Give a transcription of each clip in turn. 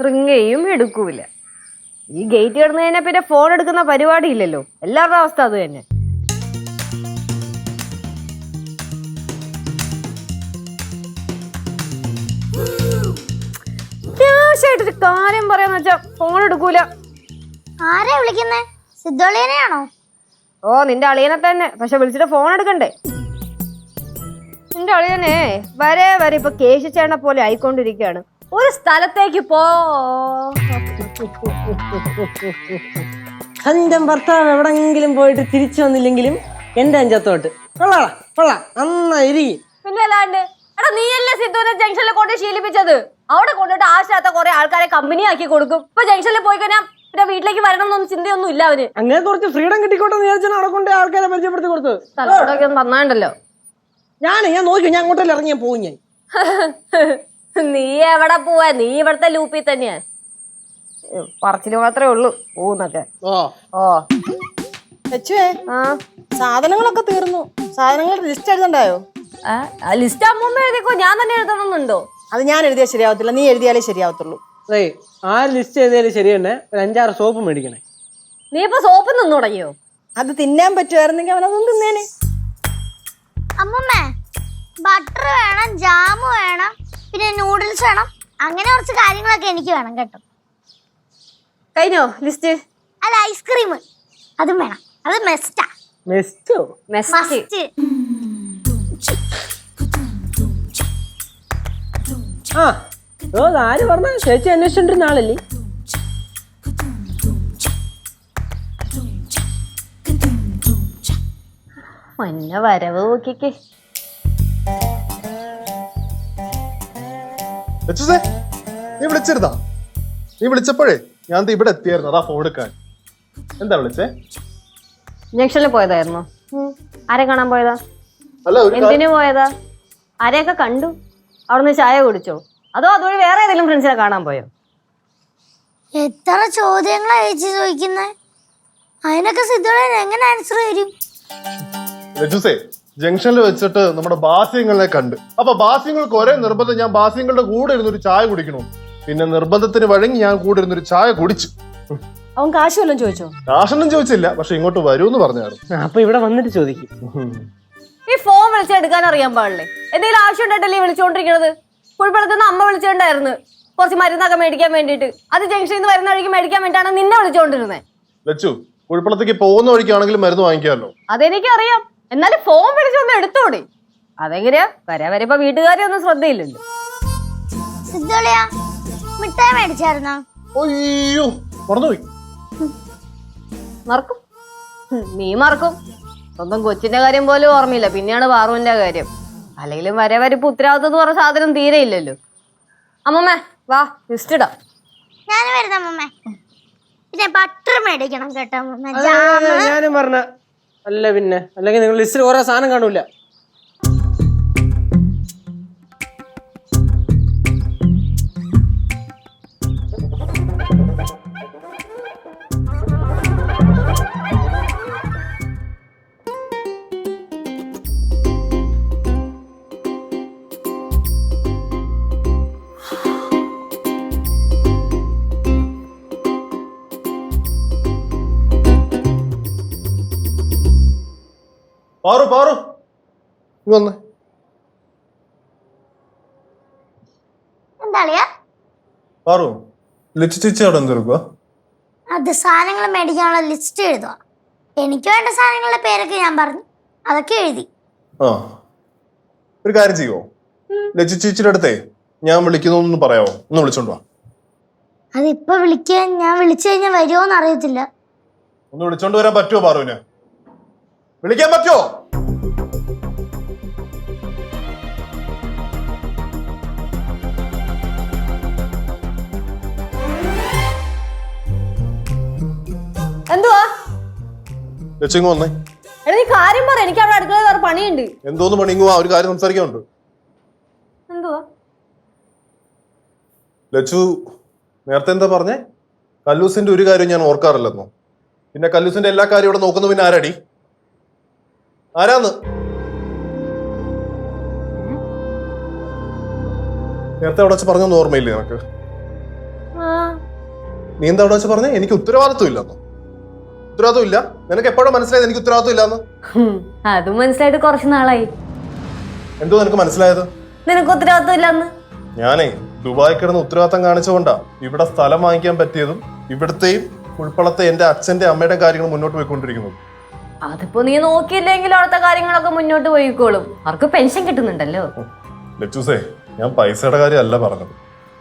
Ring ചെയ്യും, എടുക്കൂല. ഈ ഗേറ്റ് കിടന്നു കഴിഞ്ഞാൽ പിന്നെ ഫോൺ എടുക്കുന്ന പരിപാടി ഇല്ലല്ലോ. എല്ലാവരുടെ അവസ്ഥ അത് തന്നെ. അത്യാവശ്യമായിട്ടൊരു കാര്യം പറയാന്ന് വെച്ചാ ഫോൺ എടുക്കൂല. ആരാ വിളിക്കുന്നേ? സിദ്ധോളിയനെയാണോ? ഓ, നിന്റെ അളിയനെ തന്നെ. പക്ഷെ വിളിച്ചിട്ട് ഫോൺ എടുക്കണ്ടേ? നിന്റെ അളിയനെ വരെ വരെ ഇപ്പൊ കേശിച്ചേണ പോലെ ആയിക്കൊണ്ടിരിക്കുകയാണ്. ഒരു സ്ഥലത്തേക്ക് പോ. സ്വന്തം ഭർത്താവ് എവിടെങ്കിലും പോയിട്ട് തിരിച്ചു വന്നില്ലെങ്കിലും എന്റെ അഞ്ചത്തോട്ട് നന്നായിരിക്കും. പിന്നെ അല്ലാണ്ട് എടാ, നീയല്ലേ സിദ്ധുവിനെ ജംഗ്ഷനിൽ കൊണ്ട് ശീലിപ്പിച്ചത്? അവിടെ കൊണ്ടിട്ട് ആശാത്ത കുറെ ആൾക്കാരെ കമ്പനി ആക്കി കൊടുക്കും. ഇപ്പൊ ജംഗ്ഷനിൽ പോയി കഴിഞ്ഞാൽ പിന്നെ വീട്ടിലേക്ക് വരണം എന്നൊന്നും ചിന്തയൊന്നും ഇല്ല അവന്. അങ്ങനെ കുറച്ച് ഫ്രീഡം കിട്ടിക്കോട്ടെ വിചാരിച്ചാണ് അവിടെ കൊണ്ട് ആൾക്കാരെ പരിചയപ്പെടുത്തി കൊടുത്തത്. സ്ഥലത്തോടൊക്കെ ഒന്ന് തന്നാണ്ടല്ലോ. ഞാൻ നോക്കി, ഞാൻ അങ്ങോട്ടല്ലേ ഇറങ്ങിയാ പോകും ഞാൻ. നീ എവിടെ പോവാ? നീ ഇവിടത്തെ ലൂപ്പിൽ തന്നെയാ. പറച്ചില് മാത്രമേ ഉള്ളൂ പോകുന്നൊക്കെ. സാധനങ്ങളൊക്കെ തീർന്നു. സാധനങ്ങൾ ലിസ്റ്റ് എഴുതണ്ടായോ? ലിസ്റ്റ് അമ്മൂമ്മ എഴുതിക്കോ, ഞാൻ തന്നെ എഴുതണമെന്നുണ്ടോ? അത് ഞാൻ എഴുതിയാൽ ശരിയാവത്തില്ല, നീ എഴുതിയാലേ ശരിയാവത്തുള്ളൂ. അതെ, ആര് ലിസ്റ്റ് എഴുതിയാലും ശരി തന്നെ. ഒരു 5-6 സോപ്പ് മേടിക്കണേ. നീ ഇപ്പൊ സോപ്പ് നിന്ന് തുടങ്ങിയോ? അത് തിന്നാൻ പറ്റുമായിരുന്നെങ്കിൽ അവനതൊന്നും തിന്നേനെ. അമ്മമ്മേ, ബട്ടർ വേണം, ജാം വേണം, പിന്നെ നൂഡിൽസ് വേണം. അങ്ങനെ കുറച്ച് കാര്യങ്ങളൊക്കെ എനിക്ക് വേണം കേട്ടോ. കഴിഞ്ഞോ ലിസ്റ്റ്? അല്ല, ഐസ്ക്രീം അതും വേണം. അത് മെസ്റ്റാ. മെസ്റ്റോ? മസ്റ്റ്. ആര് പറഞ്ഞ? ചേച്ചി അന്വേഷിച്ചിട്ടിരുന്ന ആളല്ലേ? മഞ്ഞ വരവ് നോക്കിക്കേ. നീ വിളിച്ചിരുന്നാ? നീ വിളിച്ചപ്പോഴേ ഞാൻ ഇവിടെ എത്തിയായിരുന്നു. അതാ ഫോൺ എടുക്കാൻ. എന്താ വിളിച്ചേ? ജംഗ്ഷനിൽ പോയതായിരുന്നോ? ആരെ കാണാൻ പോയതാ? അല്ല, എന്തിനു പോയതാ? ആരെയൊക്കെ കണ്ടു? അവിടുന്ന് ചായ കുടിച്ചോ? അതോ അതുവഴി വേറെ ഏതെങ്കിലും ഫ്രണ്ട്സിനെ കാണാൻ പോയോ? എത്ര ചോദ്യങ്ങളാ ചേച്ചി ചോദിക്കുന്നേ? അതിനൊക്കെ സിദ്ധോളിയൻ എങ്ങനെ ആൻസർ തരും? രജുസേ, ജംഗ്ഷനിൽ വെച്ചിട്ട് നമ്മുടെ ബാസ്യങ്ങളെ കണ്ട്. അപ്പൊ ബാസ്യങ്ങൾക്ക് ഒരേ നിർബന്ധം, ഞാൻ ബാസ്യങ്ങളുടെ കൂടെ ഇരുന്നൊരു ചായ കുടിക്കണു. പിന്നെ നിർബന്ധത്തിന് വഴങ്ങി ഞാൻ കൂടെ ഇരുന്നൊരു ചായ കുടിച്ചു. അവൻ കാശ് വല്ലതും ചോദിച്ചോ? കാശൊന്നും ചോദിച്ചില്ല, പക്ഷെ ഇങ്ങോട്ട് വരൂന്ന് പറഞ്ഞായിരുന്നു. അപ്പൊ ഇവിടെ വന്നിട്ട് ചോദിക്കും. ഈ ഫോൺ വിളിച്ചെടുക്കാൻ അറിയാൻ പാടില്ലേ? എന്തെങ്കിലും ആവശ്യം ഉണ്ടല്ലേ വിളിച്ചുകൊണ്ടിരിക്കണത്? കുഴപ്പമില്ലെന്ന് അമ്മ വിളിച്ചിട്ടുണ്ടായിരുന്നു കുറച്ച് മരുന്നൊക്കെ മേടിക്കാൻ വേണ്ടിട്ട്. അത് ജംഗ്ഷനിൽ നിന്ന് വരുന്ന വഴിക്ക് മേടിക്കാൻ വേണ്ടിയിട്ടാണ് നിന്നെ വിളിച്ചുകൊണ്ടിരുന്നത്. ലച്ചു, കുഴപ്പളത്തേക്ക് പോകുന്ന വഴിക്കാണെങ്കിലും മരുന്ന് വാങ്ങിക്കാമല്ലോ. അതെനിക്കറിയാം, എന്നാലും ഫോൺ വിളിച്ചൊന്ന് എടുത്തോടെ. അതെങ്ങനെയാ വരെ വരെ ഇപ്പൊ വീട്ടുകാരെ ഒന്നും ശ്രദ്ധയില്ലല്ലോ. സിദ്ധോളിയ, മിഠായി മേടിച്ചായിരുന്നോ? അയ്യോ, മറന്നുപോയി. മറക്കും, നീ മറക്കും. സ്വന്തം കൊച്ചിന്റെ കാര്യം പോലും ഓർമ്മയില്ല, പിന്നെയാണ് പാറുവിന്റെ കാര്യം. അല്ലെങ്കിലും വരെ വരെ ഇപ്പൊ ഉത്തരവാദിത്തം എന്ന് പറഞ്ഞ സാധനം തീരെ ഇല്ലല്ലോ. അമ്മമ്മേ വാ, ലിസ്റ്റ് ഇടാം. ഞാൻ വരുന്ന അമ്മമ്മേ. പിന്നെ ബട്ടർ മേടിക്കണം കേട്ടോ. ഞാനും പറഞ്ഞ അല്ല, പിന്നെ അല്ലെങ്കിൽ നിങ്ങൾ ലിസ്റ്റിൽ ഓരോ സാധനം കാണൂല. പാറു, പാറു വന്നേ. എന്താളിയാ? പാറു, ലച്ചു ചേച്ചി അവിടെ എന്തെടുക്കുക? അത് സാധനങ്ങൾ മേടിക്കാനുള്ള ലിസ്റ്റ് എഴുതുക. എനിക്ക് വേണ്ട സാധനങ്ങളുടെ പേരൊക്കെ ഞാൻ പറഞ്ഞു, അതൊക്കെ എഴുതി. ആ, ഒരു കാര്യം ചെയ്യുവോ? ലച്ചു ചേച്ചിയുടെ അടുത്തേ ഞാൻ വിളിക്കുന്നു പറയാവോ? ഒന്ന് വിളിച്ചോണ്ട് വാ. അതിപ്പോ വിളിക്കാൻ ഞാൻ വിളിച്ചു കഴിഞ്ഞാൽ വരുമോന്ന് അറിയത്തില്ല. ഒന്ന് വിളിച്ചോണ്ട് വരാൻ പറ്റുമോ പാറുവിന്? വിളിക്കാൻ പറ്റുമോ? എന്തുവാ? ലച്ചിങ് വന്നേ. എടാ നീ കാര്യം പറ, എനിക്ക് അവിടെ അടുക്കള വേറെ പണിയുണ്ട്. എന്തോന്ന് പണിങ്ങുവാ? ഒരു കാര്യം സംസാരിക്കാനുണ്ട്. എന്തുവാ? ലച്ചു നേരത്തെ എന്താ പറഞ്ഞേ? കല്ലൂസിന്റെ ഒരു കാര്യം ഞാൻ ഓർക്കാറില്ലെന്നോ? പിന്നെ കല്ലൂസിന്റെ എല്ലാ കാര്യം ഇവിടെ നോക്കുന്നു പിന്നെ ആരാടി? ആരാന്ന് നേരത്തെ അവിടെ വെച്ച് പറഞ്ഞൊന്നും ഓർമ്മയില്ലേ നിനക്ക്? ആ നീ എന്താ അവിടെ വെച്ച് പറഞ്ഞേ? എനിക്ക് ഉത്തരവാദിത്വം ഇല്ലെന്നോ? ഉത്തരവാദിത്വം ഇല്ല? നിനക്ക് എപ്പോഴും മനസ്സിലായത് എനിക്ക് ഉത്തരവാദിത്വം ഇല്ലാന്ന്? അത് മനസ്സിലായിട്ട് കുറച്ച് നാളായി. എന്തോ നിനക്ക് മനസ്സിലായത്? നിനക്ക് ഉത്തരവാദിത്വം ഇല്ലെന്ന്. ഞാനേ ദുബായി കിടന്ന് ഉത്തരവാദിത്തം കാണിച്ചുകൊണ്ടാ ഇവിടെ സ്ഥലം വാങ്ങിക്കാൻ പറ്റിയതും ഇവിടത്തെയും ഉൾപ്പളത്തെ എന്റെ അച്ഛന്റെ അമ്മയുടെ കാര്യങ്ങൾ മുന്നോട്ട് പോയിക്കൊണ്ടിരിക്കുന്നത്. അതിപ്പോ നീ നോക്കിയില്ലെങ്കിൽ അവിടുത്തെ കാര്യങ്ങളൊക്കെ മുന്നോട്ട് പോയിക്കോളും. അവർക്ക് പെൻഷൻ കിട്ടുന്നുണ്ടല്ലോ. ലച്ചൂസേ, ഞാൻ പൈസയുടെ കാര്യമല്ല പറഞ്ഞത്.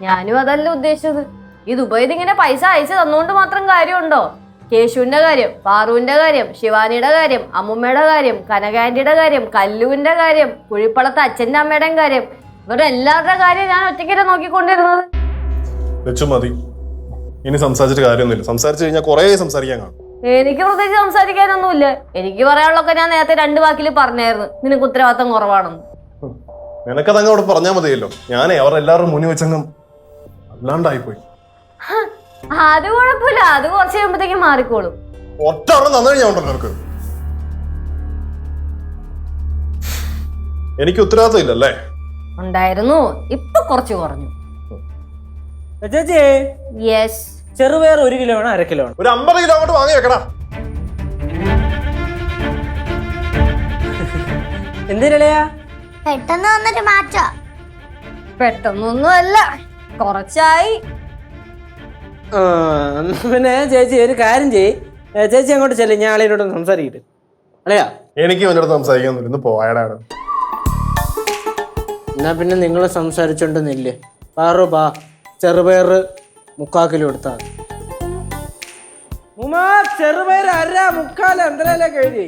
ഞാനും അതല്ല ഉദ്ദേശിച്ചത്. ഈ ദുബായിൽ ഇങ്ങനെ പൈസ അയച്ചു തന്നോണ്ട് മാത്രം കാര്യമുണ്ടോ? കേശുവിന്റെ കാര്യം, പാറുവിന്റെ കാര്യം, ശിവാനിയുടെ കാര്യം, അമ്മുമ്മയുടെ കാര്യം, കനകാന്റിയുടെ കാര്യം, കല്ലുവിന്റെ കാര്യം, കുഴിപ്പളത്തെ അച്ഛന്റെ അമ്മയുടെയും കാര്യം, ഇവരുടെ എല്ലാവരുടെ കാര്യം ഞാൻ ഒറ്റയ്ക്കല്ലേ നോക്കിക്കൊണ്ടിരുന്നത്. ലച്ചു മതി, ഇനി സംസാരിച്ചിട്ട് കാര്യമൊന്നുമില്ല. സംസാരിച്ചു കഴിഞ്ഞാൽ കുറേ സംസാരിക്കാൻ കാണും. എനിക്ക് പ്രത്യേകിച്ച് സംസാരിക്കാനൊന്നുമില്ല. എനിക്ക് പറയാനുള്ളതൊക്കെ ഞാൻ നേരത്തെ 2 വാക്കിൽ പറഞ്ഞായിരുന്നു. നിനക്ക് ഉത്തരവാദിത്തം കുറവാണെന്ന്. നിനക്കതങ്ങ് അവിടെ പറഞ്ഞാൽ മതിയല്ലോ. ഞാനേ അവർ എല്ലാവരും മുന്നിൽ വെച്ചങ്ങും അല്ലാണ്ടായിപ്പോയി. അത് കുഴപ്പമില്ല, അത് കുറച്ച് കഴിയുമ്പോഴത്തേക്കും മാറിക്കോളും. ഒറ്റ നന്നായി ഞാൻ ഉണ്ടല്ലോ നിനക്ക്. എനിക്ക് ഉത്തരവാദിത്തം ഇല്ലല്ലേ? ഉണ്ടായിരുന്നു, ഇപ്പൊ കുറച്ച് കുറഞ്ഞു. ചേച്ചി, യെസ്. ചെറുപയർ 1 കിലോ വേണം, 1/2 കിലോ വേണം. ഒരു 50 കിലോ അങ്ങോട്ട് വാങ്ങി വെക്കടാ. എന്തിനാ പെട്ടെന്ന് വന്നൊരു മാറ്റാ. പെട്ടെന്നൊന്നും അല്ല, കുറച്ചായി. പിന്നെ ചേച്ചി ഒരു കാര്യം ചെയ്യ്, ചേച്ചി അങ്ങോട്ട് ചെല്ലും, ഞാൻ ആളിനോട് സംസാരിക്കട്ടെ. അല്ലയാ, എനിക്ക് അവനോട് സംസാരിക്കാനൊന്നുമില്ല. ഇന്ന് പോയാടാണ്. എന്നാ പിന്നെ നിങ്ങൾ സംസാരിച്ചോണ്ടെന്നില്ലേ? പാറു പാ, ചെറുപയർ 3/4 കിലോ എടുത്താൽ ചെറുപയർ 1/2 3/4 എന്തരല്ലേ കഴിഞ്ഞു.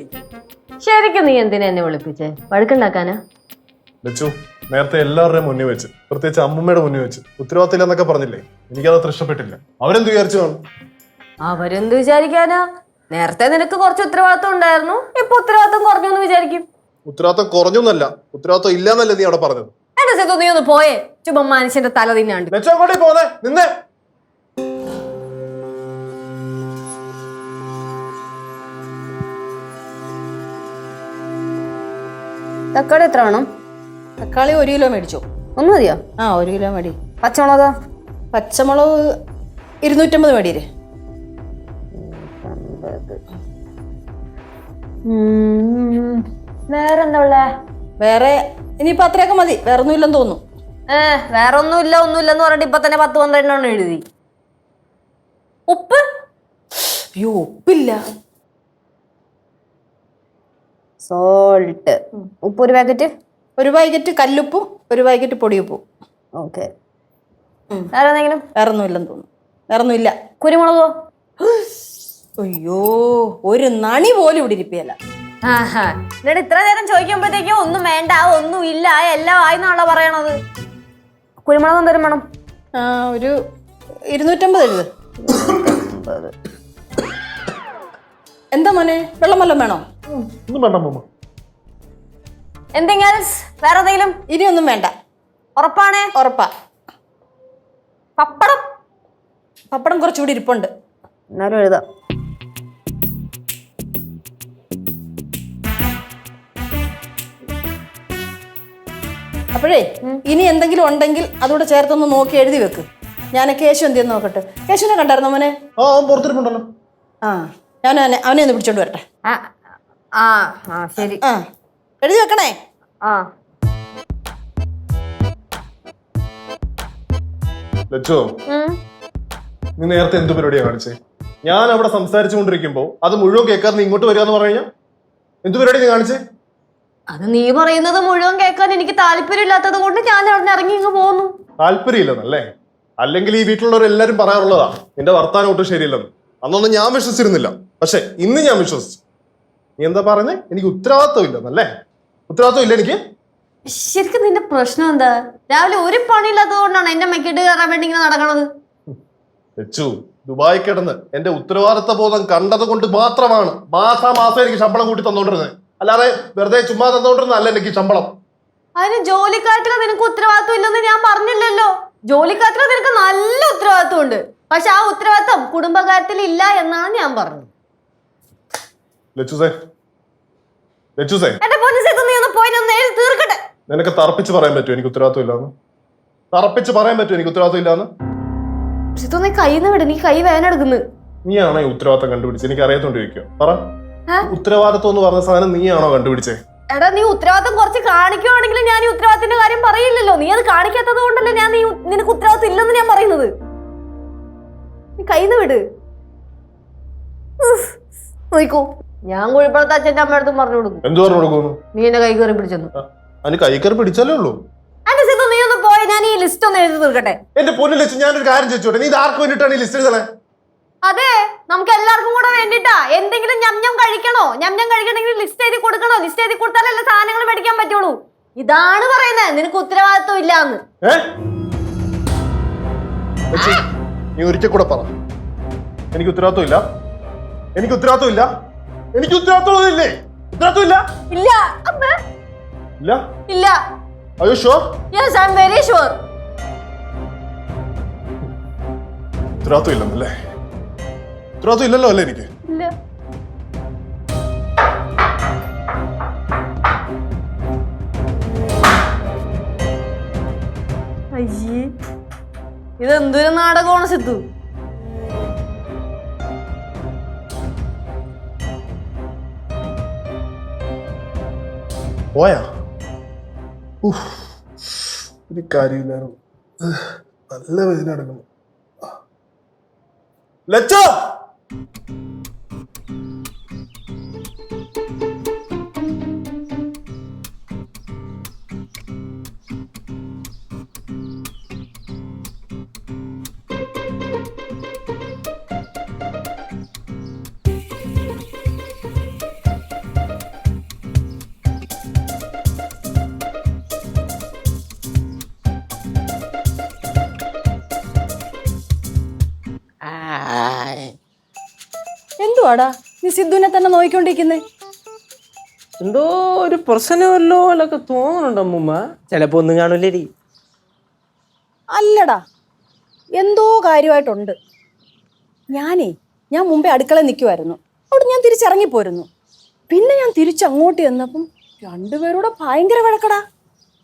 ശരിക്കും നീ എന്തിനാ എന്നെ വിളിപ്പിച്ചേ? വഴക്കുണ്ടാക്കാനാ? ലച്ചു, നേരത്തെ എല്ലാവരുടെയും മുന്നിൽ വെച്ച്, പ്രത്യേകിച്ച് അമ്മൂമ്മയുടെ മുന്നിൽ വെച്ച് ഉത്തരവാദിത്തം എന്നൊക്കെ പറഞ്ഞില്ലേ? എനിക്കത് അത്ര ഇഷ്ടപ്പെട്ടില്ല. അവരെന്ത് വിചാരിച്ചു കാണും? അവരെന്ത് വിചാരിക്കാനാ? നേരത്തെ നിനക്ക് കുറച്ച് ഉത്തരവാദിത്തം ഉണ്ടായിരുന്നു, ഇപ്പൊ ഉത്തരവാദിത്തം കുറഞ്ഞു എന്ന് വിചാരിക്കും. ഉത്തരവാദിത്തം കുറഞ്ഞു എന്നല്ല, ഉത്തരവാദിത്തം ഇല്ലാന്നല്ലേ നീ അവിടെ പറഞ്ഞത്? എന്റെ സേതു, നീ ഒന്ന് പോയേ. ചുമ്മാ മനുഷ്യന്റെ തല തിന്നാണ്ട്. ലച്ചു അങ്ങോട്ടേ പോന്നെ, നിന്നേ. തക്കാളി എത്ര വേണം? തക്കാളി 1 കിലോ മേടിച്ചോ? 1 മതിയോ? 1 കിലോ മേടി. പച്ചമുളകോ? പച്ചമുളക് 250 മേടിയില്ലേ? വേറെന്താ ഉള്ളേ? വേറെ ഇനിയിപ്പോ അത്രയൊക്കെ മതി, വേറെ ഒന്നും ഇല്ലെന്ന് തോന്നുന്നു. വേറെ ഒന്നുമില്ലെന്ന് പറഞ്ഞിട്ട് ഇപ്പൊ തന്നെ 10-12 എഴുതി. ഉപ്പ്? അയ്യോ, ഉപ്പില്ല. സോൾട്ട്. ഉപ്പ് 1 പാക്കറ്റ്. 1 പാക്കറ്റ് കല്ലുപ്പും 1 പാക്കറ്റ് പൊടിയുപ്പും. ഓക്കെ. വേറെ എന്തെങ്കിലും? വേറെ ഒന്നും ഇല്ലെന്ന് തോന്നുന്നു. വേറെ ഒന്നും ഇല്ല. കുരുമുളകോ? അയ്യോ, ഒരു നണി പോലും ഇവിടെ ഇരിപ്പിയല്ല. എന്നിട്ട് ഇത്ര നേരം ചോദിക്കുമ്പോഴത്തേക്കും ഒന്നും വേണ്ട, ഒന്നും ഇല്ല, എല്ലാം ആയിന്നാണല്ലോ പറയണത്. കുരുമുളക് എന്തോരം വേണം? ഒരു 250 എഴുത്. എന്താ മോനെ, വെള്ളം വല്ലതും വേണോ? ഒന്നും വേണ്ട അമ്മൂമ്മ. എന്തെങ്കിലും വേറെ എന്തെങ്കിലും? ഇനിയൊന്നും വേണ്ട. ഉറപ്പാണേ? ഉറപ്പാ. പപ്പടം? പപ്പടം കുറച്ചുകൂടി ഇരിപ്പുണ്ട്. എന്നാലും എഴുതാം. അപ്പോഴേ ഇനി എന്തെങ്കിലും ഉണ്ടെങ്കിൽ അതുകൂടെ ചേർത്തൊന്ന് നോക്കി എഴുതി വെക്ക്. ഞാൻ കേശു എന്തെന്ന് നോക്കട്ടെ. കേശുവിനെ കണ്ടായിരുന്നോ മോനെ? പുറത്തിരിപ്പുണ്ടല്ലോ. ഞാൻ അവനെ ഒന്ന് പിടിച്ചോണ്ട് വരട്ടെ. ശരി. എഴുതി വെക്കണേ. ലച്ചോ, നീ നേരത്തെ എന്ത് പരിപാടിയാ കാണിച്ചേ? ഞാൻ അവിടെ സംസാരിച്ചുകൊണ്ടിരിക്കുമ്പോ അത് മുഴുവൻ കേൾക്കാതെ നീ ഇങ്ങോട്ട് വരിക എന്ന് പറഞ്ഞു കഴിഞ്ഞാൽ എന്ത് പരിപാടി നീ കാണിച്ചേ? അത് നീ പറയുന്നത് മുഴുവൻ കേൾക്കാൻ എനിക്ക് താല്പര്യമില്ലാത്തത് കൊണ്ട് ഞാൻ അവിടെ ഇറങ്ങി ഇങ്ങ് പോന്നു. താല്പര്യമില്ലെന്നല്ലേ? അല്ലെങ്കിൽ ഈ വീട്ടിലുള്ളവർ എല്ലാരും പറയാറുള്ളതാ നിന്റെ വർത്താനം ഒട്ടും ശരിയില്ലെന്ന്. അന്നൊന്നും ഞാൻ വിശ്വസിച്ചിരുന്നില്ല, പക്ഷെ ഇന്ന് ഞാൻ വിശ്വസിച്ചു. നീ എന്താ പറഞ്ഞേ? എനിക്ക് ഉത്തരവാദിത്വം ഇല്ലെന്നല്ലേ? ഉത്തരവാദിത്വം ഇല്ല എനിക്ക്? ശരിക്കും നിന്റെ പ്രശ്നം എന്താ? രാവിലെ ഒരു പണിയില്ലാത്തത് കൊണ്ടാണ് എന്റെ മെക്കിട്ട് കയറാൻ വേണ്ടി ഇങ്ങനെ നടക്കണത്. ലച്ചു, ദുബായി കിടന്ന് എന്റെ ഉത്തരവാദിത്വ ബോധം കണ്ടത് കൊണ്ട് മാത്രമാണ് മാസം എനിക്ക് ശമ്പളം കൂട്ടി തന്നോണ്ടിരുന്നത്. അല്ലാതെ വെറുതെ ചുമ്മാ തന്നോണ്ടിരുന്നല്ല എനിക്ക് ശമ്പളം. അതിന് ജോലിക്കാര്യത്തില് നിനക്ക് ഉത്തരവാദിത്വം ഇല്ലെന്ന് ഞാൻ പറഞ്ഞില്ലല്ലോ. ജോലിക്കാര്യത്തില് നിനക്ക് നല്ല ഉത്തരവാദിത്വം ഉണ്ട്, പക്ഷെ ആ ഉത്തരവാദിത്വം കുടുംബകാര്യത്തിൽ ഇല്ല എന്നാണ് ഞാൻ പറഞ്ഞത്. ലച്ചുസേ, എന്റെ പൊന്നിസേത്ത്, നീ ഒന്ന് പോയി എഴുതി തീർക്കട്ടെ. നിനക്ക് തറപ്പിച്ച് പറയാൻ പറ്റുമോ എനിക്ക് ഉത്തരവാദിത്വം ഇല്ലാന്ന്? തറപ്പിച്ച് പറയാൻ പറ്റുമോ എനിക്ക് ഉത്തരവാദിത്വം ഇല്ലാന്ന്? സിത്തു നീ കൈന്ന് വിട്, നീ കൈ വേനെടുക്കുന്നു. നീയാണോ ഈ ഉത്തരവാദിത്തം കണ്ടുപിടിച്ചത്? എനിക്ക് അറിയാത്തോണ്ട് ചോദിക്കുക. പറ, ഏ? ഉത്തരവാദിത്വം എന്ന് പറഞ്ഞ സാധനം നീയാണോ കണ്ടുപിടിച്ചേ? എടാ നീ ഉത്തരവാദിത്തം കുറച്ച് കാണിക്കുവാണെങ്കിൽ ഞാൻ ഈ ഉത്തരവാദിത്തത്തിന്റെ കാര്യം പറയില്ലല്ലോ. നീ അത് കാണിക്കാത്തത് കൊണ്ടല്ലേ ഞാൻ നിനക്ക് ഉത്തരവാദിത്തം ഇല്ലെന്ന് ഞാൻ പറയുന്നത്. നീ കൈന്ന് വിട്. നോക്കൂ, ഞാൻ കുഴിപ്പുറത്ത് അച്ഛൻ്റെ അമ്മയടുത്തും പറഞ്ഞു കൊടുക്കും. എന്ത് പറഞ്ഞു കൊടുക്കുന്നു? നീ എന്റെ കൈ കയറി പിടിച്ചെന്നു. അതിന് കൈ കയറി പിടിച്ചാലേ ഉള്ളൂ. എന്റെ സിത്തു നീ ഒന്ന് പോയ, ഞാൻ ഈ ലിസ്റ്റ് ഒന്ന് എഴുതി തീർക്കട്ടെ. എന്റെ പൊന്നിൽ വെച്ച് ഞാനൊരു കാര്യം ചോദിച്ചോട്ടെ, നീ ഇത് ആർക്ക് വേണ്ടിയിട്ടാണ് ഈ ലിസ്റ്റ് എഴുതണേ? അതെ, നമുക്ക് എല്ലാവർക്കും കൂടെ വേണ്ടിട്ടാ. എന്തെങ്കിലും ഞം കഴിക്കണോ, ഞം കഴിക്കണമെങ്കിൽ ലിസ്റ്റ് എഴുതി കൊടുക്കണോ? ലിസ്റ്റ് എഴുതി കൊടുത്താലല്ലേ സാധനങ്ങൾ മേടിക്കാൻ പറ്റുള്ളൂ. ഇതാണ് പറയുന്നത് നിനക്ക് ഉത്തരവാദിത്വം ഇല്ലാന്ന്. നീ ഒരിക്കൽ കൂടെ പറ, എനിക്ക് ഉത്തരവാദിത്വം ഇല്ല, എനിക്ക് ഉത്തരവാദിത്വം ഇല്ല, എനിക്ക് ഉത്തരവാദിത്വം ഇല്ലേ? ഉത്തരവാദിത്വം ഇല്ല, ഇല്ല അമ്മേ, ഇല്ല, ഇല്ല. Are you sure? Yes, I am very sure. ഉത്തരവാദിത്വം ഇല്ലെന്നല്ലേ? ഉത്തരവാദിത്വം ഇല്ലല്ലോ അല്ലേ എനിക്ക്? ഇല്ല. അയ്യേ, ഇതെന്തൊരു നാടകമാണ് സിദ്ധു. പോയാ ഒരു കാര്യമില്ലായിരുന്നു. നല്ല വേദന എടുക്കണം. ലച്ചോ, എന്തുവാടാ നീ സിദ്ധുവിനെ തന്നെ നോയിക്കൊണ്ടിരിക്കുന്നേ? എന്തോ ഒരു പ്രശ്നമല്ലോ എന്നൊക്കെ തോന്നുന്നുണ്ട് അമ്മൂമ്മ. ചിലപ്പോ ഒന്നും കാണൂലേ. അല്ലടാ, എന്തോ കാര്യമായിട്ടുണ്ട്. ഞാൻ മുമ്പേ അടുക്കള നിൽക്കുമായിരുന്നു. അവിടെ ഞാൻ തിരിച്ചിറങ്ങിപ്പോരുന്നു. പിന്നെ ഞാൻ തിരിച്ചങ്ങോട്ട് ചെന്നപ്പം രണ്ടുപേരൂടെ ഭയങ്കര വഴക്കടാ.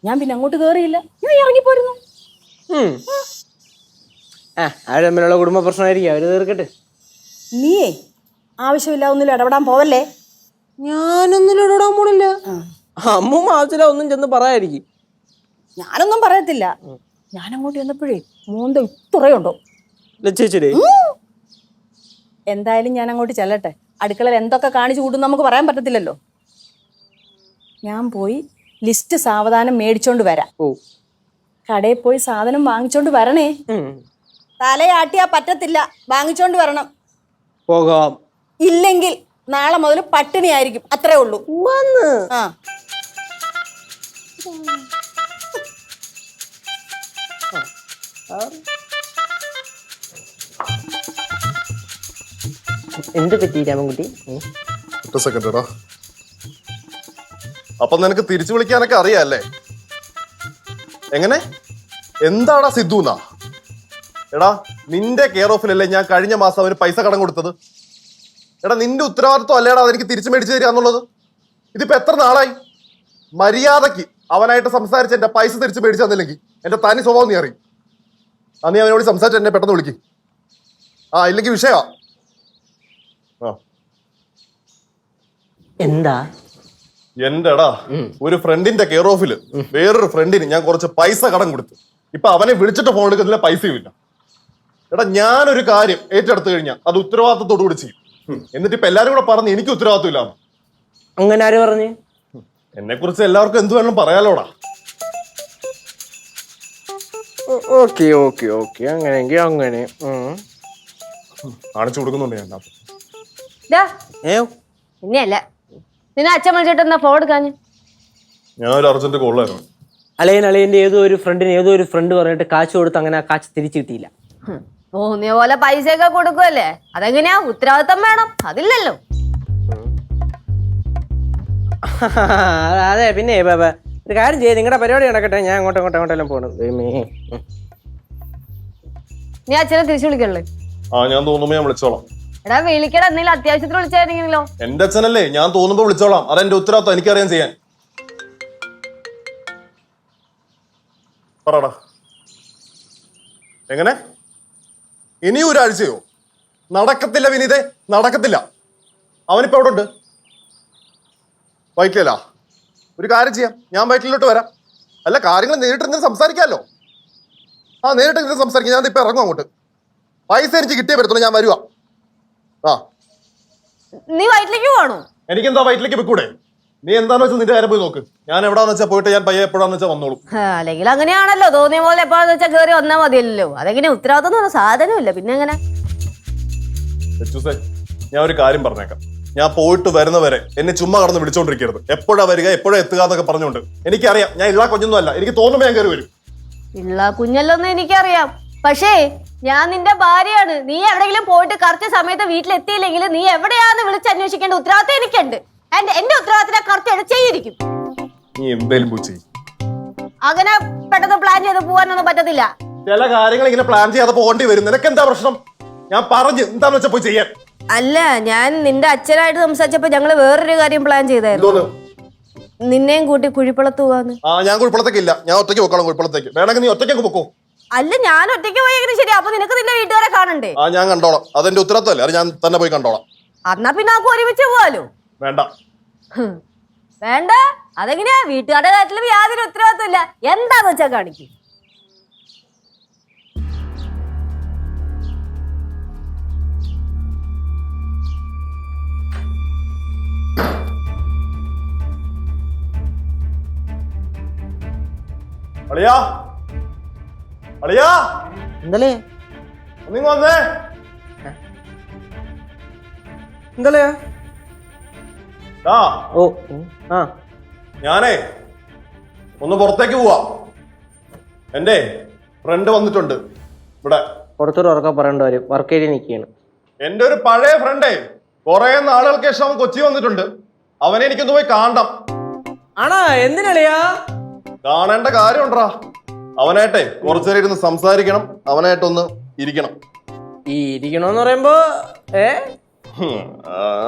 ഞാൻ പിന്നെ അങ്ങോട്ട് കയറിയില്ല, ഞാൻ ഇറങ്ങിപ്പോരുന്നു. അവര് തമ്മിലുള്ള കുടുംബ പ്രശ്നമായിരിക്കും, അവര് തീർക്കട്ടെ. നീയേ ആവശ്യമില്ല ഒന്നിലും ഇടപെടാൻ പോവല്ലേ. ഞാനൊന്നും ഇടപെടാൻ പോണില്ല. അമ്മൂമ്മ ആവശ്യമില്ല ഒന്നും ചെന്ന് പറയായിരിക്കും. ഞാനൊന്നും പറയത്തില്ല. ഞാൻ അങ്ങോട്ട് ചെന്നപ്പോഴേ മോന്ത ഇത്രയുണ്ടോ. ലച്ചേച്ചി എന്തായാലും ഞാൻ അങ്ങോട്ട് ചെല്ലട്ടെ. അടുക്കളയിൽ എന്തൊക്കെ കാണിച്ചു കൂട്ടും നമുക്ക് പറയാൻ പറ്റത്തില്ലല്ലോ. ഞാൻ പോയി ലിസ്റ്റ് സാവധാനം മേടിച്ചോണ്ട് വരാം. കടയിൽ പോയി സാധനം വാങ്ങിച്ചോണ്ട് വരണേ. തലയാട്ടിയാ പറ്റത്തില്ല, വാങ്ങിച്ചോണ്ട് വരണം. പോകാം. ഇല്ലെങ്കിൽ നാളെ മുതൽ പട്ടിണിയായിരിക്കും, അത്രേ ഉള്ളൂ. ആ എന്ത് പറ്റി രാമൻകുട്ടി? ഒറ്റ സെക്കൻഡ് എടാ. അപ്പൊ നിനക്ക് തിരിച്ചു വിളിക്കാനൊക്കെ അറിയാല്ലേ? എങ്ങനെ? എന്താടാ സിദ്ധുന്നാ? എടാ നിന്റെ കെയർ ഓഫിലല്ലേ ഞാൻ കഴിഞ്ഞ മാസം അവന് പൈസ കടം കൊടുത്തത്? എടാ നിന്റെ ഉത്തരവാദിത്വം അല്ലേടാ അതെനിക്ക് തിരിച്ചു മേടിച്ചു തരിക എന്നുള്ളത്? ഇതിപ്പോ എത്ര നാളായി? മര്യാദക്ക് അവനായിട്ട് സംസാരിച്ച് എന്റെ പൈസ തിരിച്ചു മേടിച്ചു തന്നില്ലെങ്കിൽ എന്റെ തനി സ്വഭാവം നീ അറിയും. നീ അവനോട് സംസാരിച്ച് എന്നെ പെട്ടെന്ന് വിളിക്കും. ഇല്ലെങ്കിൽ വിഷയമാ. എന്താ? എന്റെടാ ഒരു ഫ്രണ്ടിന്റെ കെയർ ഓഫില് വേറൊരു ഫ്രണ്ടിന് ഞാൻ കുറച്ച് പൈസ കടം കൊടുത്തു. ഇപ്പൊ അവനെ വിളിച്ചിട്ട് ഫോൺ എടുക്കുന്നില്ല, പൈസയും ഇല്ല. എടാ ഞാനൊരു കാര്യം ഏറ്റെടുത്തു കഴിഞ്ഞാൽ അത് ഉത്തരവാദിത്തത്തോടു കൂടി ചെയ്യും. എന്നിട്ട് ഇപ്പൊ എല്ലാരും കൂടെ പറഞ്ഞ് എനിക്ക് ഉത്തരവാദിത്വം ഇല്ല. അങ്ങനെ ആര് പറഞ്ഞു? എന്നെ കുറിച്ച് എല്ലാവർക്കും എന്ത് വേണം പറയാലോടാ. ഓക്കെ ഓക്കെ ഓക്കെ, അങ്ങനെയെങ്കിൽ അങ്ങനെ കാണിച്ചു കൊടുക്കുന്നുണ്ട് ഞാൻ. പിന്നെയല്ല നിന്നെ അച്ഛൻ വിളിച്ചിട്ട് എന്നാ ഫോൺ എടുക്കാഞ്ഞ്? ഞാനൊരു അർജന്റ് കോളായിരുന്നു. അളിയൻ്റെ ഏതോ ഒരു ഫ്രണ്ട് പറഞ്ഞിട്ട് കാശ് കൊടുത്ത് അങ്ങനെ ആ കാശ് തിരിച്ചു കിട്ടിയില്ല. തോന്നിയ പോലെ പൈസയൊക്കെ കൊടുക്കുമല്ലേ, അതെങ്ങനെയാ? ഉത്തരവാദിത്തം വേണം, അതില്ലല്ലോ. അതെ. പിന്നെ ഒരു കാര്യം ചെയ്യ്, നിങ്ങളുടെ പരിപാടി നടക്കട്ടെ, ഞാൻ അങ്ങോട്ടെല്ലാം പോകണം. നീ അച്ഛനെ തിരിച്ചു വിളിക്കണല്ലേ? ഞാൻ തോന്നുമ്പോ ഞാൻ വിളിച്ചോളാം. എടാ വിളിക്കടാ, എന്തെങ്കിലും അത്യാവശ്യത്തിൽ വിളിച്ചായിരുന്നെങ്കിലോ? എന്റെ അച്ഛനല്ലേ, ഞാൻ തോന്നുമ്പോ വിളിച്ചോളാം. അതെന്റെ ഉത്തരവാദിത്വം, എനിക്കറിയാൻ ചെയ്യാൻ. പറടാ. എങ്ങനെ? ഇനിയും ഒരാഴ്ചയോ? നടക്കത്തില്ല വിനീതേ, നടക്കത്തില്ല. അവനിപ്പോ എവിടെ ഉണ്ട്? വൈറ്റിലല്ല. ഒരു കാര്യം ചെയ്യാം, ഞാൻ വൈറ്റിലോട്ട് വരാം. അല്ല, കാര്യങ്ങൾ നേരിട്ട് സംസാരിക്കാമല്ലോ. നേരിട്ട് സംസാരിക്കാം. ഞാൻ ഇപ്പൊ ഇറങ്ങും അങ്ങോട്ട്. പൈസ എനിക്ക് കിട്ടിയേ പറ്റത്തുള്ളൂ. ഞാൻ വരുവാ. നീ വയറ്റിലേക്ക് പോകണോ? എനിക്കെന്താ വയറ്റിലേക്ക് വെക്കൂടെ? നീ എന്താന്ന് വെച്ചാൽ നിന്റെ കാര്യം പോയി നോക്ക്. ഞാൻ എവിടാന്ന് വെച്ചാൽ പോയിട്ട് ഞാൻ പയ്യെ എപ്പോഴാന്ന് വെച്ചാൽ വന്നോളൂ. അല്ലെങ്കിൽ അങ്ങനെയാണല്ലോ, തോന്നിയ പോലെ എപ്പോഴാന്ന് വെച്ചാൽ കയറി വന്നാൽ മതിയല്ലോ. അതെങ്ങനെ ഉത്തരവാദിത്തം എന്ന് പറഞ്ഞ സാധനമില്ല, പിന്നെ എങ്ങനെ? ഞാൻ ഒരു കാര്യം പറഞ്ഞേക്കാം. ഞാൻ പോയിട്ട് വരുന്നവരെ എന്നെ ചുമ്മാ കടന്ന് വിളിച്ചോണ്ടിരിക്കരുത്. എപ്പോഴാ വരിക, എപ്പോഴാ എത്തുക എന്നൊക്കെ പറഞ്ഞുകൊണ്ട്. എനിക്കറിയാം ഞാൻ ഇള്ള കുഞ്ഞൊന്നും അല്ല. എനിക്ക് തോന്നുമ്പോ ഞാൻ കയറി വരും. ഇള്ള കുഞ്ഞല്ലോന്ന് എനിക്കറിയാം. പക്ഷേ ഞാൻ നിന്റെ ഭാര്യയാണ്. നീ എവിടെയെങ്കിലും പോയിട്ട് കറക്റ്റ് സമയത്ത് വീട്ടിലെത്തിയില്ലെങ്കിൽ നീ എവിടെയാന്ന് വിളിച്ച് അന്വേഷിക്കേണ്ട ഉത്തരവാദിത്തം എനിക്കുണ്ട്. എന്റെ ഉത്തരവാദിത്തം കറക്റ്റ് ചെയ്തിരിക്കും. നീ എന്തേലും പോയി അങ്ങനെ പെട്ടെന്ന് പ്ലാൻ ചെയ്ത് പോകാനൊന്നും പറ്റത്തില്ല. ചില കാര്യങ്ങൾ ഇങ്ങനെ പ്ലാൻ ചെയ്യാതെ പോകേണ്ടി വരും. നിനക്ക് എന്താ പ്രശ്നം? ഞാൻ പറഞ്ഞു എന്താന്ന് വെച്ചാൽ പോയി ചെയ്യാൻ. അല്ല, ഞാൻ നിന്റെ അച്ഛനായിട്ട് സംസാരിച്ചപ്പോ ഞങ്ങള് വേറൊരു കാര്യം പ്ലാൻ ചെയ്തായിരുന്നു. നിന്നെയും കൂട്ടി കുഴിപ്പളത്ത് പോവാന്ന്. ഞാൻ കുഴിപ്പളത്തേക്ക് ഇല്ല. ഞാൻ ഒറ്റയ്ക്ക് പോക്കണം കുഴിപ്പളത്തേക്ക്. വേണമെങ്കിൽ നീ ഒറ്റയ്ക്ക് പൊക്കോ. അല്ല, ഞാൻ ഒറ്റയ്ക്ക് പോയെങ്കിലും ശരി. അപ്പൊ നിനക്ക് നിന്റെ വീട്ടുകാരെ കാണണ്ടേ? ഞാൻ കണ്ടോളാം. അതെന്റെ ഉത്തരവാദിത്തമല്ലേ. അത് ഞാൻ തന്നെ പോയി കണ്ടോളാം. എന്നാ പിന്നെ നമുക്ക് ഒരുമിച്ച് പോവാലോ. വേണ്ട വേണ്ട. അതെങ്ങനെയാ? വീട്ടുകാരുടെ കാര്യത്തിലും യാതൊരു ഉത്തരവാദിത്തം ഇല്ല. എന്താന്ന് വെച്ചാ കാണിക്കും. അളിയാ, അളിയാ, എന്തല്ലേ ഒന്നിങ്ങ് വന്നേ. എന്തല്ലേ? ഓ ആ ഞാനേ ഒന്ന് പുറത്തേക്ക് പോവാ. എന്റെ ഫ്രണ്ട് വന്നിട്ടുണ്ട് ഇവിടെ. പുറത്തൊരു ഉറക്കം പറയേണ്ട വരും. വർക്ക് ഏരിയ നിൽക്കുകയാണ്. എന്റെ ഒരു പഴയ ഫ്രണ്ടേ, കുറെ നാളുകൾക്ക് ശേഷം അവൻ കൊച്ചി വന്നിട്ടുണ്ട്. അവനെ എനിക്കൊന്ന് പോയി കാണണം. ആണോ? എന്തിനളിയാ? കാണേണ്ട കാര്യമുണ്ടാ. അവനായിട്ടെ കുറച്ചേരം ഇരുന്ന് സംസാരിക്കണം. അവനായിട്ടൊന്ന് ഇരിക്കണം. ഈ ഇരിക്കണോന്ന് പറയുമ്പോ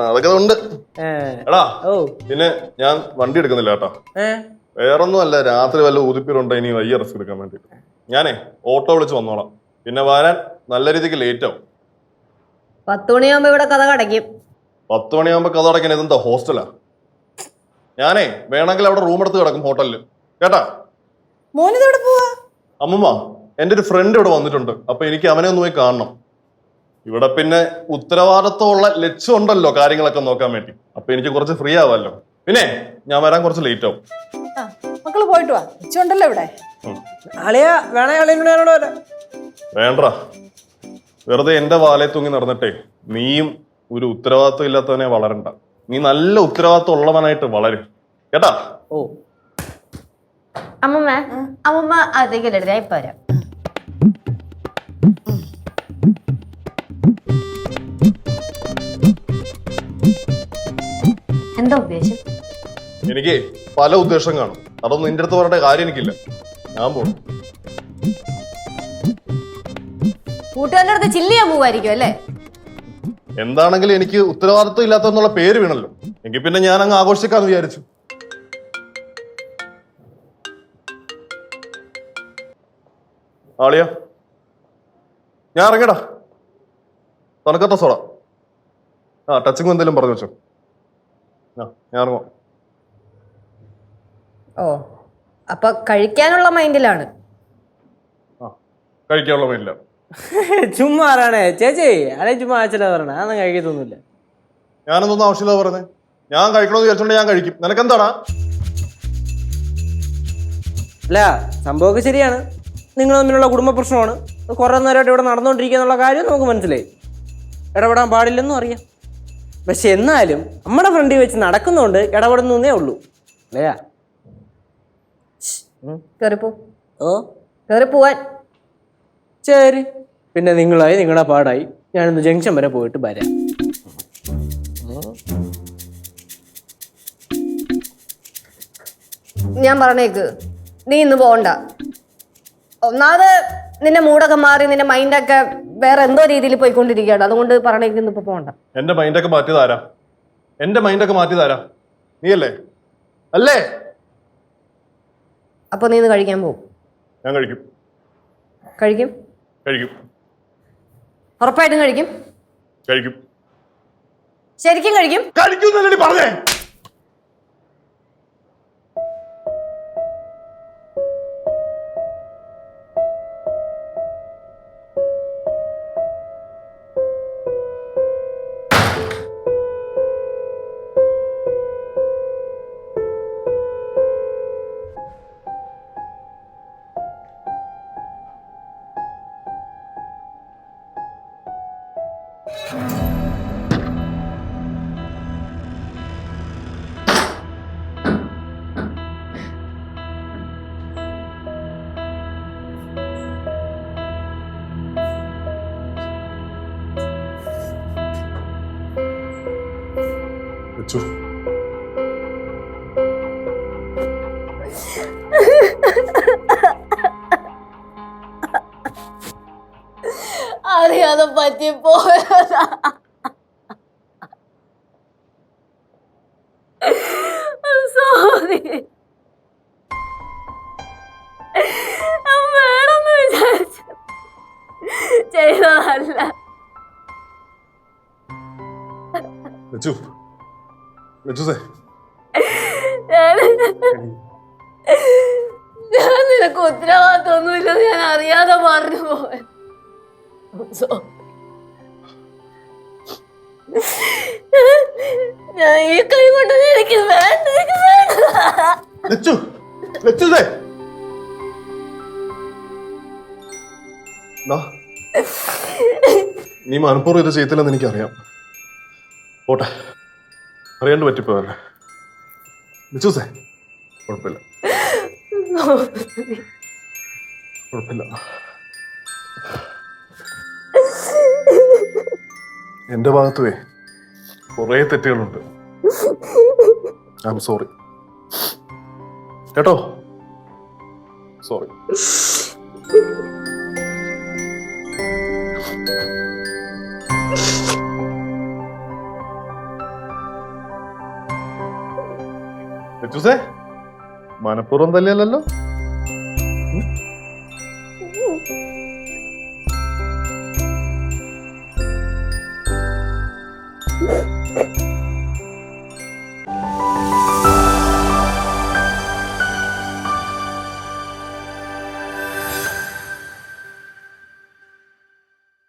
അതൊക്കെ ഉണ്ട്. എടാ, ഓ പിന്നെ ഞാൻ വണ്ടി എടുക്കുന്നില്ല കേട്ടോ. വേറൊന്നും അല്ല, രാത്രി വല്ല ഊതിപ്പിലുണ്ടോ ഇനി വയ്യ റെസ്റ്റ് എടുക്കാൻ വേണ്ടിട്ട്. ഞാനേ ഓട്ടോ വിളിച്ച് വന്നോളാം. പിന്നെ വരാൻ നല്ല രീതിക്ക് ലേറ്റ് ആവും. 10 മണിയാകുമ്പോ ഇവിടെ കഥ കടയ്ക്കും. 10 മണിയാകുമ്പോ കഥ അടയ്ക്കാൻ ഇതെന്താ ഹോസ്റ്റലാ? ഞാനേ വേണമെങ്കിൽ അവിടെ റൂം എടുത്ത് കിടക്കും ഹോട്ടലില്. കേട്ടാ? മോനിതെവിടെ പോവാ? അമ്മമ്മ, എന്റെ ഒരു ഫ്രണ്ട് ഇവിടെ വന്നിട്ടുണ്ട്. അപ്പൊ എനിക്ക് അവനെ ഒന്ന് പോയി കാണണം. ഇവിടെ പിന്നെ ഉത്തരവാദിത്തമുള്ള ലക്ഷ്യം ഉണ്ടല്ലോ കാര്യങ്ങളൊക്കെ നോക്കാൻ വേണ്ടി. അപ്പൊ എനിക്ക് കുറച്ച് ഫ്രീ ആവാമല്ലോ. പിന്നെ ഞാൻ വരാൻ കുറച്ച് ലേറ്റ് ആവും. മക്കള് പോയിട്ട് വാ. ഉണ്ടല്ലോ ഇവിടെ. അളിയാ വേണേ അളിയനോട് വരാം. വേണ്ട, വെറുതെ എന്റെ വാലയെ തൂങ്ങി നടന്നിട്ടേ നീയും ഒരു ഉത്തരവാദിത്വം ഇല്ലാത്തവനെ വളരണ്ട. നീ നല്ല ഉത്തരവാദിത്വം ഉള്ളവനായിട്ട് വളരും. കേട്ടാ? ഓ അമ്മമ്മ അധികം ഞാൻ ഇപ്പൊ വരാം. എന്താ ഉദ്ദേശം? എനിക്ക് പല ഉദ്ദേശം കാണും. അതൊന്നും നിന്റെ അടുത്ത് പറയേണ്ട കാര്യം എനിക്കില്ല. ഞാൻ പോണു. കൂട്ടുകാരുടെ അടുത്ത് ചില്ല് ചെയ്യാൻ പോവായിരിക്കും അല്ലേ? എന്താണെങ്കിലും എനിക്ക് ഉത്തരവാദിത്വം ഇല്ലാത്തെന്നുള്ള പേര് വീണല്ലോ. എങ്കിൽ പിന്നെ ഞാൻ അങ്ങ് ആഘോഷിക്കാന്ന് വിചാരിച്ചു. ആളിയാ, ഞാൻ ഇറങ്ങടാ. തണുക്കത്ത സോഡ. ടച്ചിങ് എന്തെങ്കിലും പറഞ്ഞു വെച്ചോ. ഞാൻ ഇറങ്ങാം. ഓ, അപ്പൊ കഴിക്കാനുള്ള മൈൻഡിലാണ്. കഴിക്കാനുള്ള മൈൻഡില്ല. ചുമ്മാ ആരാണേ ചേച്ചി? അല്ലെ ചുമ്മാ അച്ഛനാ പറഞ്ഞ. അതൊന്നും കഴിക്കത്തൊന്നുമില്ല. ഞാനൊന്നും ആവശ്യമില്ല പറഞ്ഞേ. ഞാൻ കഴിക്കണമെന്ന് വിചാരിച്ചോണ്ട് ഞാൻ കഴിക്കും. നിനക്കെന്താടാ? അല്ല, സംഭവമൊക്കെ ശരിയാണ്. നിങ്ങൾ തമ്മിലുള്ള കുടുംബ പ്രശ്നമാണ്. കുറേ നേരമായിട്ട് ഇവിടെ നടന്നുകൊണ്ടിരിക്കുക എന്നുള്ള കാര്യം നമുക്ക് മനസ്സിലായി. ഇടപെടാൻ പാടില്ലെന്നും അറിയാം. പക്ഷെ എന്നാലും നമ്മുടെ ഫ്രണ്ടിൽ വെച്ച് നടക്കുന്നതുകൊണ്ട് ഇടപെടുന്നേ ഉള്ളൂ. അല്ലയാ? കേറിപ്പോ. ഓ കേറി പോവാൻ. ശരി, പിന്നെ നിങ്ങളായി നിങ്ങളുടെ പാടായി. ഞാനൊന്ന് ജംഗ്ഷൻ വരെ പോയിട്ട് വരാം. ഞാൻ പറഞ്ഞേക്ക്, നീ ഇന്ന് പോകണ്ട. ഒന്നാമത് നിന്റെ മൂടൊക്കെ മാറി നിന്റെ മൈൻഡൊക്കെ വേറെ എന്തോ രീതിയിൽ പോയിക്കൊണ്ടിരിക്കുകയാണ്. അതുകൊണ്ട് പറഞ്ഞേക്ക് ഇന്നിപ്പോ പോകണ്ട. എന്റെ മൈൻഡൊക്കെ മാറ്റിയതാരാ? എന്റെ മൈൻഡൊക്കെ മാറ്റിയതാരാ? നീയല്ലേ? അല്ലേ? അപ്പൊ നീ ഇന്ന് കഴിക്കാൻ പോകും? ഞാൻ കഴിക്കും. കഴിക്കും? കഴിക്കും. ഉറപ്പായിട്ടും കഴിക്കും. കഴിക്കും. ശരിക്കും കഴിക്കും. കഴിക്കുന്നല്ലേ പറഞ്ഞേ? ലച്ചു, അറിയാതെ പറ്റിപ്പോയതാ. സോറി. വേണമെന്ന് വിചാരിച്ചു ചെയ്തതല്ല. ലച്ചു, ലച്ചുസേ, ഞാൻ നിനക്ക് ഉത്തരവാദിത്തമൊന്നുമില്ലെന്ന് ഞാൻ അറിയാതെ പറഞ്ഞു പോയ. ഞാൻ ഈ കൈ കൊണ്ട് എനിക്ക് വേണ്ട, എനിക്ക് വേണ്ട. ലച്ചു, ലച്ചുസേ, നീ മനഃപൂർവ്വം ഇത് ചെയ്യത്തില്ലെന്ന് എനിക്കറിയാം. പോട്ടെ, അറിയാണ്ട് പറ്റിപ്പോയല്ലേ. ലച്ചൂസേ, കുഴപ്പമില്ല, കുഴപ്പമില്ല. എന്റെ ഭാഗത്തുവേ കുറേ തെറ്റുകളുണ്ട്. ഐ ആം സോറി കേട്ടോ, സോറി. ലച്ചൂസേ, മനഃപൂർവ്വം തന്നെയല്ലല്ലോ. ആ